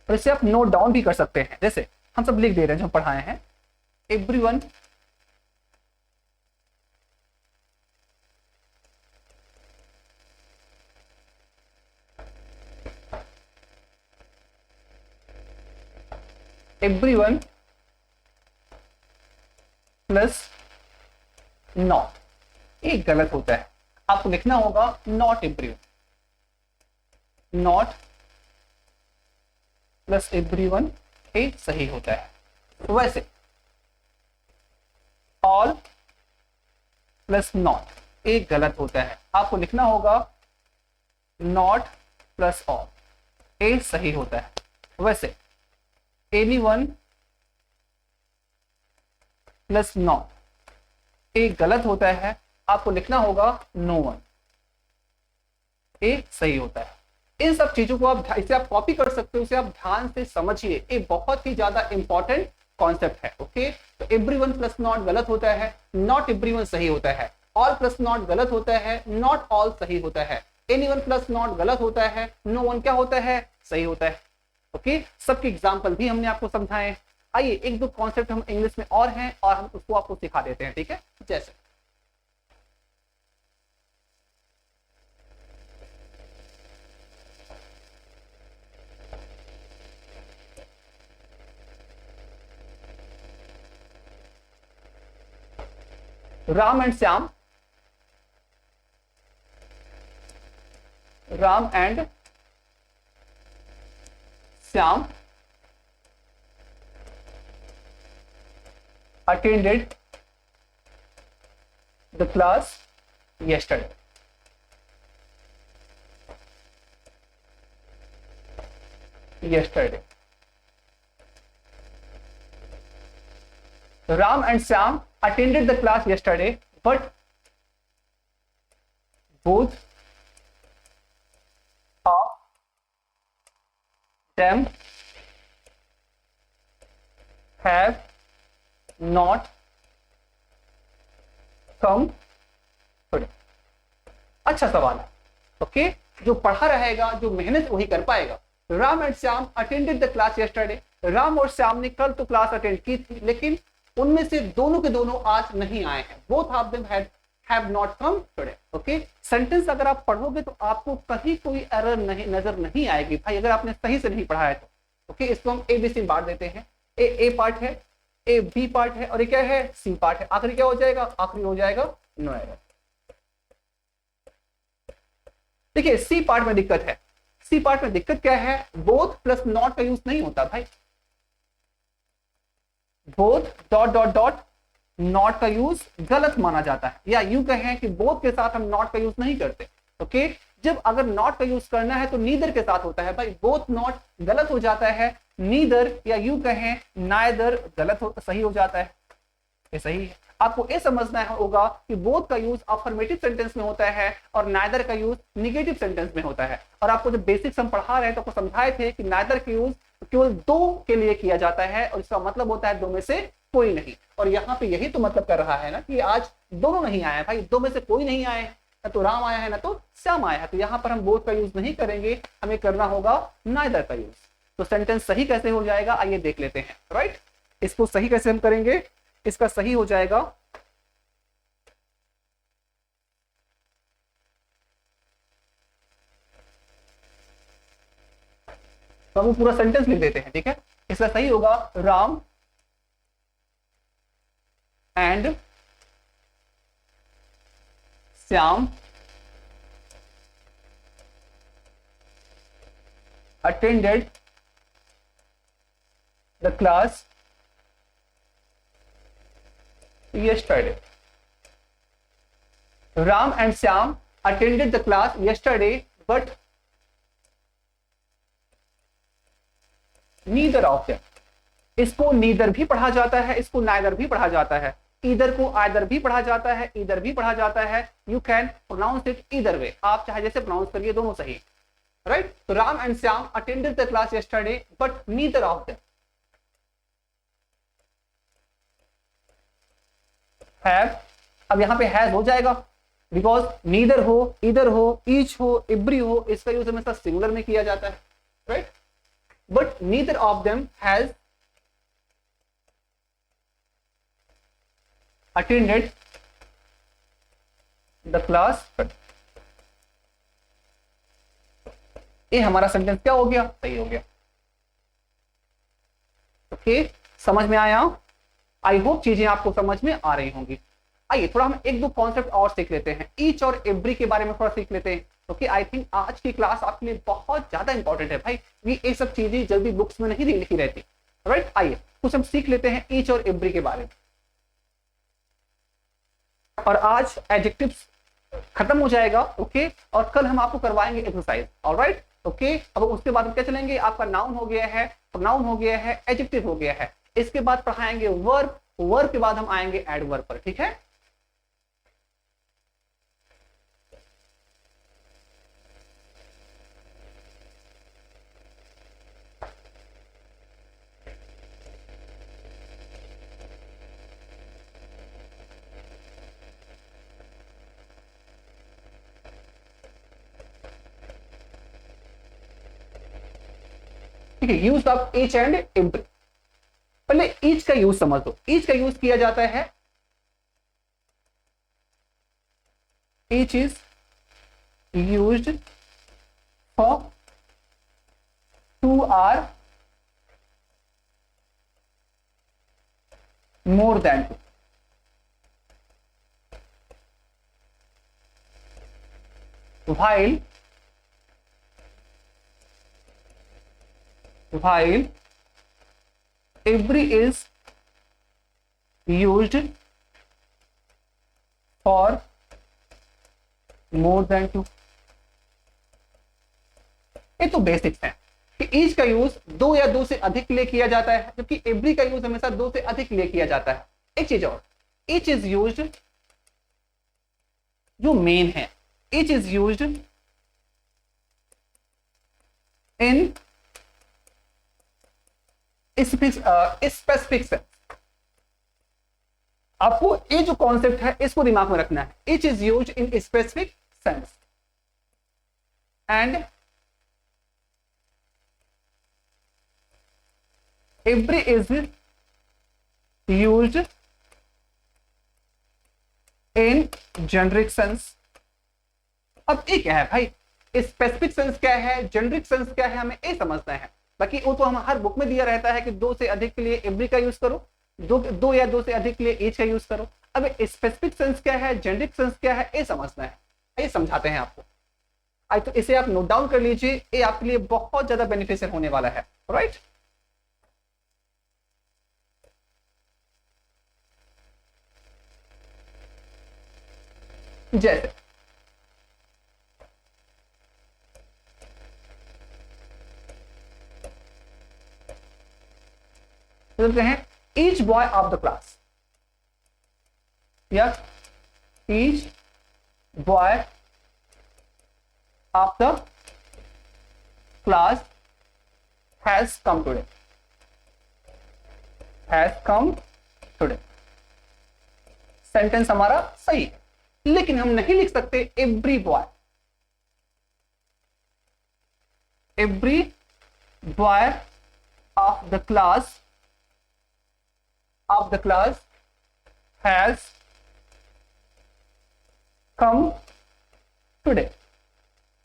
और इसे आप नोट डाउन भी कर सकते हैं. जैसे हम सब लिख दे रहे हैं जो पढ़ाए हैं. Everyone plus not. ये गलत होता है. आपको लिखना होगा not everyone. Not plus everyone, ये सही होता है. वैसे ऑल प्लस नॉट, ये गलत होता है. आपको लिखना होगा नॉट प्लस ऑल, ये सही होता है. वैसे एनीवन प्लस नॉट, ये गलत होता है. आपको लिखना होगा नो वन, ये सही होता है. इन सब चीजों को आप इसे आप कॉपी कर सकते हो. इसे आप ध्यान से समझिए, ये बहुत ही ज्यादा इंपॉर्टेंट कॉन्सेप्ट है. ओके, तो एवरीवन प्लस नॉट गलत होता है, नॉट एवरीवन सही होता है. ऑल प्लस नॉट गलत होता है, नॉट ऑल सही होता है. एनीवन प्लस नॉट गलत होता है, नो वन क्या होता है, सही होता है. ओके, सबके एग्जाम्पल भी हमने आपको समझाए. आइए एक दो कॉन्सेप्ट हम इंग्लिश में और हैं और हम उसको आपको सिखा देते हैं. ठीक है, जैसे Ram and Syam, Ram and Syam attended the class yesterday. Yesterday. Ram and Syam attended the class yesterday, but both of them have not come today. अच्छा सवाल है. ओके, जो पढ़ा रहेगा, जो मेहनत वही कर पाएगा. Ram and Shyam attended the class yesterday. Ram और श्याम ने कल तो क्लास अटेंड की थी, लेकिन उनमें से दोनों के दोनों आज नहीं आए हैं. Both of them have not come today. Okay, sentence अगर आप पढ़ोगे तो आपको कहीं कोई एरर नहीं नजर नहीं आएगी भाई, अगर आपने सही से नहीं पढ़ा है तो. ओके, इसको हम ABC बांट देते हैं. ए पार्ट है, ए बी पार्ट है, और ये क्या है, सी पार्ट है. आखिरी क्या हो जाएगा, आखिरी हो जाएगा नो एरर. देखिए सी पार्ट में दिक्कत है. सी पार्ट में दिक्कत क्या है, बोथ प्लस नॉट का यूज नहीं होता भाई. Both dot dot dot not का यूज गलत माना जाता है, या यूं कहें कि बोथ के साथ हम नॉट का यूज नहीं करते. ओके, जब अगर नॉट का यूज करना है तो नीदर के साथ होता है भाई. बोथ नॉट गलत हो जाता है, नीदर या यूं कहें नाइदर गलत सही हो जाता है. ये सही है. आपको ये समझना होगा कि बोथ का यूज अफर्मेटिव सेंटेंस में होता है और नाइदर का यूज निगेटिव सेंटेंस में होता है. और आपको जब बेसिक्स हम पढ़ा रहे हैं तो आपको समझाए थे कि नाइदर का यूज केवल दो के लिए किया जाता है, और इसका मतलब होता है दो में से कोई नहीं. और यहाँ पे यही तो मतलब कर रहा है ना कि आज दोनों नहीं आए भाई, दो में से कोई नहीं आए, ना तो राम आया है ना तो श्याम आया है. तो यहाँ पर हम बोथ का यूज नहीं करेंगे, हमें करना होगा नाइदर का यूज. तो सेंटेंस सही कैसे हो जाएगा, आइए देख लेते हैं. राइट, इसको सही कैसे हम करेंगे. इसका सही हो जाएगा तो हम पूरा सेंटेंस लिख देते हैं. ठीक है, इसका सही होगा Ram and Shyam attended the class yesterday. Ram and Syam attended the class yesterday, but neither of them. इसको नीदर भी पढ़ा जाता है, इसको नाइदर भी पढ़ा जाता है, ईदर को आइदर भी पढ़ा जाता है, ईदर भी पढ़ा जाता है. You can pronounce it either way, आप चाहे जैसे प्रोनाउंस करिए, दोनों सही. राइट, तो Ram and Shyam attended the class yesterday but neither of them have. अब यहां पे हैज हो जाएगा बिकॉज नीदर हो, ईदर हो, ईच हो, एवरी हो, इसका यूज हमेशा सिंगुलर में किया जाता है. Right, but neither of them has attended the class. ये हमारा सेंटेंस क्या हो गया, सही हो गया. ओके, समझ में आया. आई होप चीजें आपको समझ में आ रही होंगी. आइए थोड़ा हम एक दो कॉन्सेप्ट और सीख लेते हैं. ईच और एवरी के बारे में थोड़ा सीख लेते हैं. ओके, आई थिंक आज की क्लास आपके लिए बहुत ज्यादा इंपॉर्टेंट है भाई. ये सब चीजें जल्दी बुक्स में नहीं लिखी रहती. राइट, आइए कुछ हम सीख लेते हैं ईच और एवरी के बारे में. और आज एडजेक्टिव्स खत्म हो जाएगा. ओके, और कल हम आपको करवाएंगे एक्सरसाइज. Alright, okay. अब उसके बाद हम क्या चलेंगे, आपका नाउन हो गया है, प्रोनाउन हो गया है, एडजेक्टिव हो गया है. इसके बाद पढ़ाएंगे वर्ब, वर्ब के बाद हम आएंगे एडवर्ब पर. ठीक है, ठीक है. Use of each and every. पहले ईच का यूज समझ दो. ईच का यूज किया जाता है, each is used for two or more than two. while every is used for more than 2। ये तो बेसिक्स है कि ईच का यूज 2 या 2 से अधिक के लिए किया जाता है, जबकि एवरी का यूज हमेशा 2 से अधिक के लिए किया जाता है। एक चीज और, ईच इज यूज्ड, जो मेन है, each is used in specific sense. आपको ये जो कॉन्सेप्ट है इसको दिमाग में रखना है। Each is used in specific sense and every is used in generic sense। अब ये क्या है भाई, स्पेसिफिक सेंस क्या है, जेनरिक सेंस क्या है, हमें ये समझना है। बाकी वो तो हम हर बुक में दिया रहता है कि 2 से अधिक के लिए एवरी का यूज करो, 2 या 2 से अधिक के लिए ईच का यूज करो। अब स्पेसिफिक सेंस क्या है, जेनरिक सेंस क्या है, ये समझना है, ये समझाते हैं आपको। आज तो इसे आप नोट डाउन कर लीजिए, ये आपके लिए बहुत ज्यादा बेनिफिशियल होने वाला है। राइट, जैसे बोलते हैं each boy of the class, या each boy of the class has come today, has come today. Sentence हमारा सही है, लेकिन हम नहीं लिख सकते every boy, every boy of the class has come today.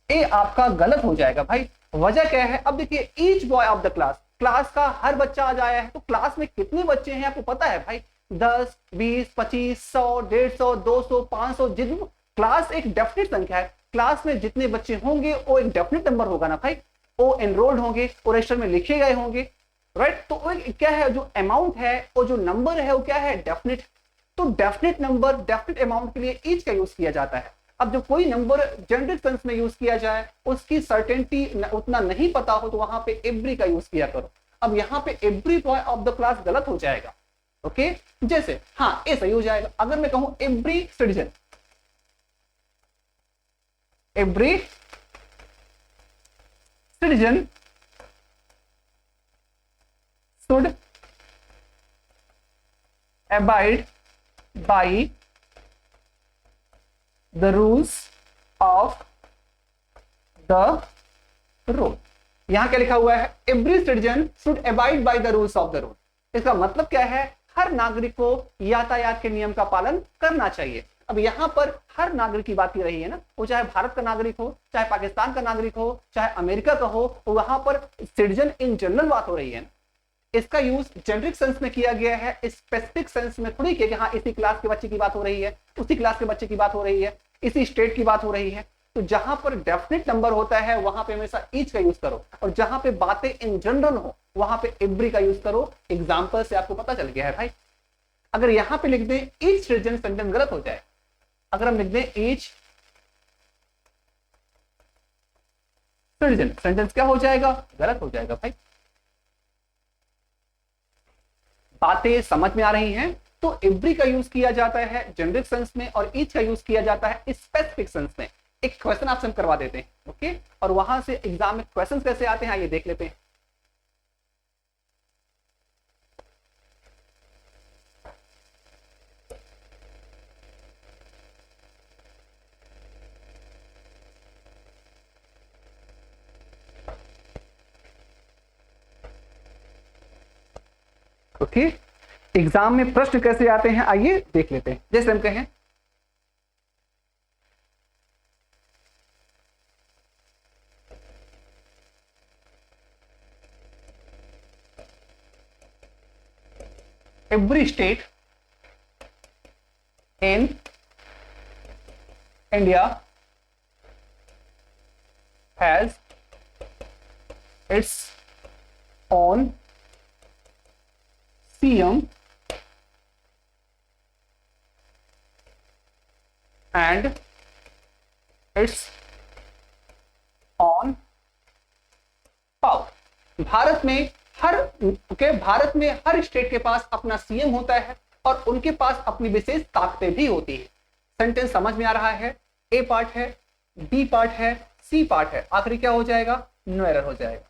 ये आपका गलत हो जाएगा भाई। वजह क्या है, अब देखिए each boy of the class, class का हर बच्चा आज आया है, तो क्लास में कितने बच्चे हैं आपको पता है भाई? 10, 20, 25, 100, 150, 200, 500, जितने क्लास एक डेफिनेट संख्या है। क्लास में जितने बच्चे होंगे वो एक डेफिनेट नंबर होगा ना भाई, वो एनरोल्ड होंगे, वो रजिस्टर में लिखे गए होंगे। राइट, तो वो क्या है, जो अमाउंट है वो जो नंबर है वो क्या है, डेफिनेट। तो डेफिनेट नंबर, डेफिनेट अमाउंट के लिए ईच का यूज किया जाता है। अब जब कोई नंबर जेनरिक सेंस में यूज किया जाए, उसकी सर्टेनिटी उतना नहीं पता हो, तो वहां पे एवरी का यूज किया करो। अब यहाँ पे every boy of the class गलत हो जाएगा। ओके, जैसे हाँ ये सही हो जाएगा अगर मैं कहूं every citizen, every citizen should abide by the rules of the road। यहां क्या लिखा हुआ है, every citizen should abide by the rules of the road। इसका मतलब क्या है, हर नागरिक को यातायात के नियम का पालन करना चाहिए। अब यहां पर हर नागरिक की बात की रही है ना, वो चाहे भारत का नागरिक हो, चाहे पाकिस्तान का नागरिक हो, चाहे अमेरिका का हो, तो वहां पर सिटीजन इन जनरल बात हो रही है ना। इसका यूज जेनरिक सेंस में किया गया है, स्पेसिफिक सेंस में थोड़ी किया कि हाँ इसी क्लास के बच्चे की बात हो रही है, उसी क्लास के बच्चे की बात हो रही है, इसी स्टेट की बात हो रही है। तो जहां पर डेफिनेट नंबर होता है वहां पे हमेशा ईच का यूज करो, और जहां पे बातें इन जनरल हो वहां पे एवरी का यूज करो। एग्जांपल से आपको पता चल गया है भाई। अगर यहां पे लिख दें ईच सिटीजन, सेंटेंस गलत हो जाए। अगर हम लिख दें ईच सिटीजन, सेंटेंस क्या हो जाएगा, गलत हो जाएगा भाई। बातें समझ में आ रही हैं? तो एवरी का यूज किया जाता है जेनरिक सेंस में, और ईच का यूज किया जाता है स्पेसिफिक सेंस में। एक क्वेश्चन आपसे हम करवा देते हैं, ओके, और वहां से एग्जाम में क्वेश्चन कैसे आते हैं ये देख लेते हैं। ओके, एग्जाम में प्रश्न कैसे आते हैं आइए देख लेते हैं। जैसे हम कहें every state in India has its own CM and it's on power. Bharat में हर स्टेट के पास अपना सीएम होता है और उनके पास अपनी विशेष ताकतें भी होती है। सेंटेंस समझ में आ रहा है? ए पार्ट है, बी पार्ट है, सी पार्ट है, आखिरी क्या हो जाएगा? नो एरर हो जाएगा।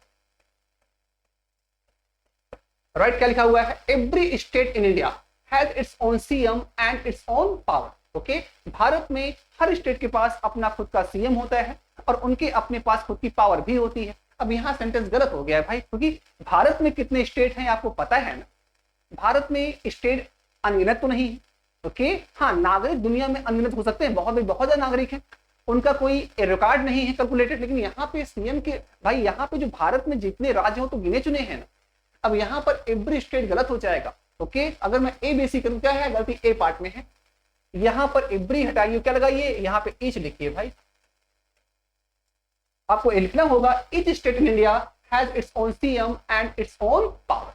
राइट, क्या लिखा हुआ है? Every state in India has its own CM and its own power. Okay, Bharat में हर स्टेट के पास अपना खुद का सीएम होता है और उनके अपने पास खुद की पावर भी होती है। अब यहां सेंटेंस गलत हो गया है भाई, क्योंकि भारत में कितने स्टेट हैं आपको पता है ना? भारत में स्टेट अनगिनत तो नहीं है। ओके, हाँ, नागरिक दुनिया में अनगिनत हो सकते हैं, बहुत ज्यादा नागरिक हैं, उनका कोई रिकॉर्ड नहीं है कैलकुलेटेड, लेकिन यहाँ पे सीएम के भाई, यहाँ पे जो भारत में जितने राज्य हो तो गिने चुने हैं ना। अब यहाँ पर एवरी स्टेट गलत हो जाएगा। ओके, अगर मैं ए बी सी करूं, क्या है गलती? ए पार्ट में है। यहां पर एवरी हटाइए, क्या लगाइए? यहाँ पे ईच लिखिए भाई। आपको लिखना होगा each state in India has its own CM and its own power.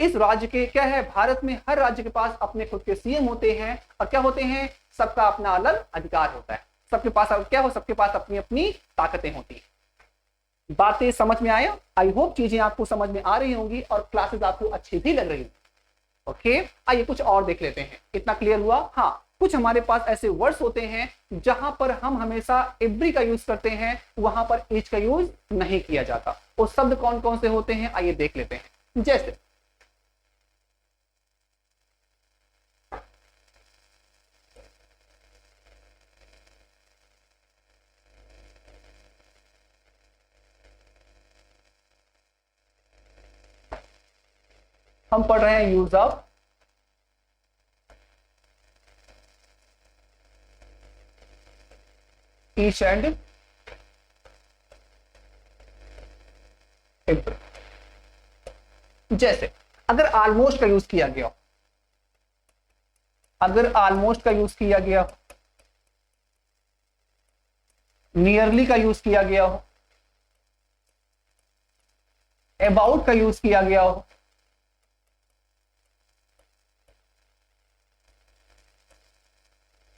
इस राज्य के क्या है? भारत में हर राज्य के पास अपने खुद के सीएम होते हैं और क्या होते हैं? सबका अपना अलग अधिकार होता है। सबके पास क्या हो? सबके पास अपनी अपनी ताकतें होती है। बातें समझ में आया? आई होप चीजें आपको समझ में आ रही होंगी और क्लासेस आपको अच्छी भी लग रही होंगी। ओके, आइए कुछ और देख लेते हैं। इतना क्लियर हुआ? हाँ, कुछ हमारे पास ऐसे वर्ड्स होते हैं जहां पर हम हमेशा एवरी का यूज करते हैं, वहां पर ईच का यूज नहीं किया जाता। वो शब्द कौन कौन से होते हैं आइए देख लेते हैं। जैसे हम पढ़ रहे हैं use of each and every. जैसे अगर ऑलमोस्ट का यूज किया गया, अगर ऑलमोस्ट का यूज किया गया, नियरली का यूज किया गया हो, अबाउट का यूज किया गया हो,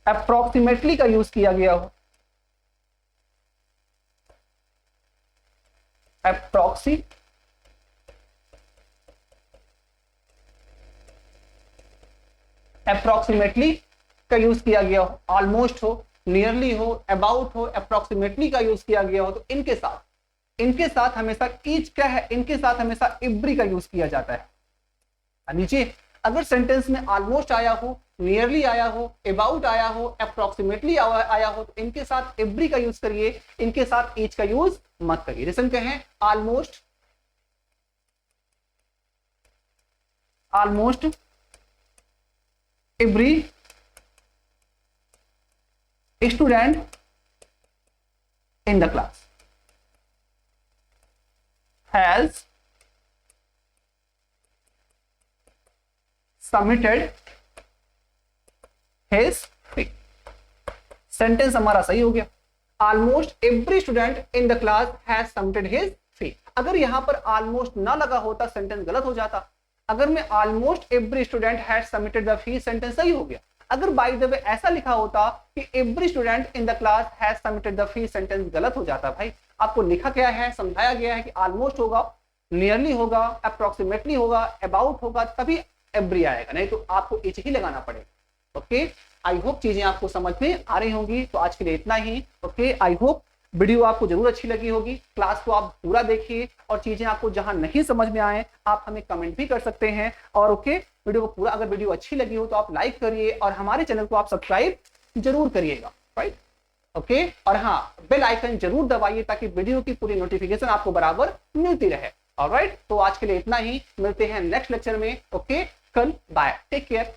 अप्रोक्सीमेटली का यूज किया गया हो, अप्रोक्सीमेटली का यूज किया गया हो, ऑलमोस्ट हो, नियरली हो, अबाउट हो, अप्रोक्सीमेटली का यूज किया गया हो, तो इनके साथ हमेशा ईच क्या है? इनके साथ हमेशा एवरी का यूज किया जाता है। नीचे अगर सेंटेंस में ऑलमोस्ट आया हो, नियरली आया हो, अबाउट आया हो, अप्रोक्सीमेटली आया हो, तो इनके साथ एवरी का यूज करिए, इनके साथ ईच का यूज मत करिए। जैसे कहें almost every student in the class has submitted his fee. Sentence हमारा सही हो गया। Almost every student in the class has submitted his fee. अगर यहां पर ऑलमोस्ट ना लगा होता सेंटेंस गलत हो जाता। अगर मैं almost every student has submitted the fee, sentence सही हो गया। अगर बाय द वे ऐसा लिखा होता कि every student in the class has submitted the fee, sentence गलत हो जाता। भाई आपको लिखा क्या है, समझाया गया है कि ऑलमोस्ट होगा, नियरली होगा, अप्रोक्सीमेटली होगा, अबाउट होगा, तभी एवरी आएगा, नहीं तो आपको ईच ही लगाना पड़ेगा। ओके, आई होप चीजें आपको समझ में आ रही होंगी। तो आज के लिए इतना ही। ओके, आई होप वीडियो आपको जरूर अच्छी लगी होगी। क्लास को आप पूरा देखिए और चीजें आपको जहां नहीं समझ में आए आप हमें कमेंट भी कर सकते हैं। और ओके, वीडियो को पूरा, अगर वीडियो अच्छी लगी हो तो आप लाइक करिए और हमारे चैनल को आप सब्सक्राइब जरूर करिएगा। राइट, ओके, और हाँ, बेल आइकन जरूर दबाइए ताकि वीडियो की पूरी नोटिफिकेशन आपको बराबर मिलती रहे। ऑलराइट, तो आज के लिए इतना ही। मिलते हैं नेक्स्ट लेक्चर में। ओके, कल, बाय, टेक केयर।